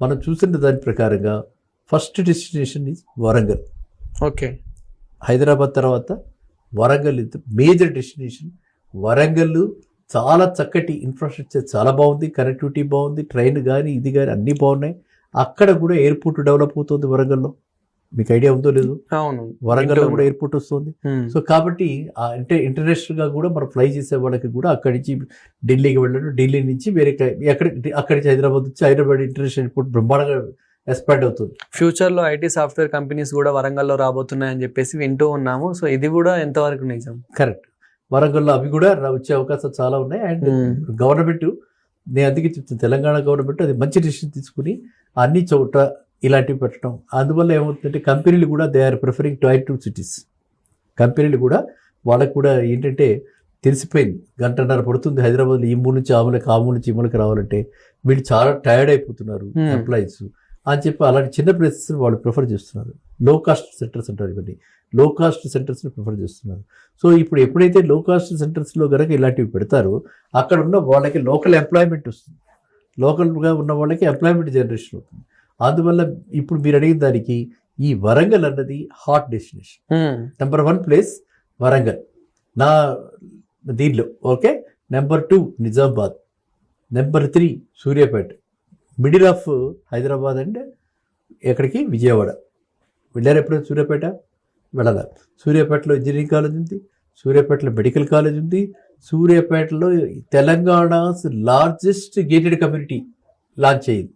మనం చూసిన దాని ప్రకారంగా first destination is Warangal. Okay. Hyderabad తర్వాత వరంగల్ ఇది మేజర్ డెస్టినేషన్. వరంగల్ చాలా చక్కటి ఇన్ఫ్రాస్ట్రక్చర్ చాలా బాగుంది, కనెక్టివిటీ బాగుంది, ట్రైన్ కానీ ఇది కానీ అన్నీ బాగున్నాయి. అక్కడ కూడా ఎయిర్పోర్ట్ డెవలప్ అవుతుంది వరంగల్లో. మీకు ఐడియా ఉందో లేదు? అవును, వరంగల్లో కూడా ఎయిర్పోర్ట్ వస్తుంది. సో కాబట్టి అంటే ఇంటర్నేషనల్గా కూడా మనం ఫ్లై చేసే వాళ్ళకి కూడా అక్కడి నుంచి ఢిల్లీకి వెళ్ళడం, ఢిల్లీ నుంచి వేరే అక్కడి నుంచి హైదరాబాద్ వచ్చి హైదరాబాద్ ఇంటర్నేషనల్ ఎయిర్పోర్ట్ బ్రహ్మాండంగా ఎక్స్పాండ్ అవుతుంది. ఫ్యూచర్లో ఐటీ సాఫ్ట్వేర్ కంపెనీస్ కూడా వరంగల్లో రాబోతున్నాయని చెప్పేసి వింటూ ఉన్నాము. సో ఇది కూడా ఎంతవరకు నిజం? కరెక్ట్. వరంగల్లో అవి కూడా వచ్చే అవకాశాలు చాలా ఉన్నాయి. అండ్ గవర్నమెంట్, నేను అందుకే చెప్తాను, తెలంగాణ గవర్నమెంట్ అది మంచి డిసిషన్ తీసుకుని అన్ని చోట ఇలాంటివి పెట్టడం. అందువల్ల ఏమవుతుందంటే కంపెనీలు కూడా they are preferring tier 2 cities. కంపెనీలు కూడా వాళ్ళకు కూడా ఏంటంటే తెలిసిపోయింది, గంటన్నర పడుతుంది హైదరాబాద్లో ఈ మూడు నుంచి ఆమెలకు, ఆ మూడు నుంచి ఇమ్మలకి రావాలంటే వీళ్ళు చాలా టైర్డ్ అయిపోతున్నారు ఎంప్లాయీస్ అని చెప్పి అలాంటి చిన్న ప్లేసెస్ వాళ్ళు ప్రిఫర్ చేస్తున్నారు. లో కాస్ట్ సెంటర్స్ అంటారు, ఇవన్నీ లో కాస్ట్ సెంటర్స్ని ప్రిఫర్ చేస్తున్నారు. సో ఇప్పుడు ఎప్పుడైతే లో కాస్ట్ సెంటర్స్లో కనుక ఇలాంటివి పెడతారో అక్కడ ఉన్న వాళ్ళకి లోకల్ ఎంప్లాయ్మెంట్ వస్తుంది, లోకల్గా ఉన్న వాళ్ళకి ఎంప్లాయ్మెంట్ జనరేషన్ అవుతుంది. అందువల్ల ఇప్పుడు మీరు అడిగిన దానికి ఈ వరంగల్ అన్నది hot destination. Number 1 place Warangal నా దీనిలో. Okay. Number 2 Nizamabad, number 3 Suryapet, middle of Hyderabad and ఎక్కడికి విజయవాడ. వెళ్ళారు ఎప్పుడైనా సూర్యాపేట? వెళ్ళాలి. సూర్యాపేటలో ఇంజనీరింగ్ కాలేజ్ ఉంది, సూర్యాపేటలో మెడికల్ కాలేజ్ ఉంది, సూర్యాపేటలో Telangana largest gated community launch అయ్యింది.